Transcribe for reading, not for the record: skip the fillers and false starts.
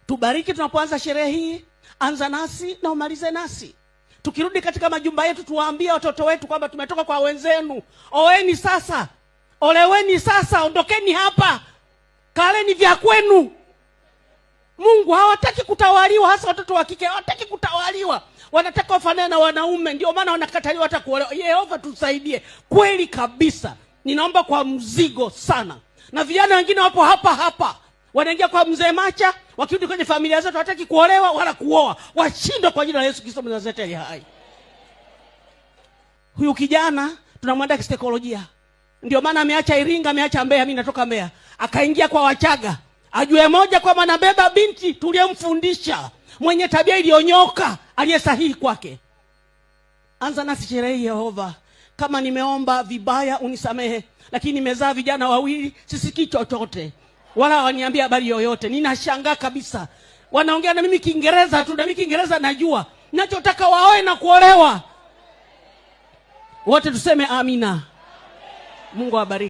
Tubariki tunapoanza sherehe hii, anza nasi na umalize nasi. Tukirudi katika majumba yetu tuwaambie watoto wetu kwamba tumetoka kwa wenzenu. Oeni sasa, oleweni sasa, ondokeni hapa, kaleni vya kwenu. Mungu hawataki kutawaliwa, hasa watoto wa kike hawataki kutawaliwa. Wanataka wafanane na wanaume, ndio maana wanakataliwa hata kuolewa. Yehova tusaidie. Kweli kabisa. Ninaomba kwa mzigo sana. Na vijana wengine wapo hapa. Wanaingia kwa mzee Macha, wakirudi kwenye familia zetu hawataki kuolewa wala kuoa. Washindwe kwa jina la Yesu Kristo Mnazareti aliye hai. Huyu kijana tunamwandaa kisaikolojia. Ndio maana ameacha Iringa, ameacha Mbeya, mimi natoka Mbeya. Akaingia kwa Wachaga. Ajue moja kwamba anabeba binti tuliyemfundisha, mwenye tabia iliyonyoka, aliye sahihi kwake. Anza nasi sherehe Yehova. Kama nimeomba vibaya unisamehe, lakini nimezaa vijana wawili, sisikii chochote. Wala waniambia habari yoyote. Ninashangaa kabisa. Wanaongea na mimi Kiingereza tu, na mimi Kiingereza najua. Ninachotaka waoe na kuolewa. Wote tuseme amina. Mungu awabariki.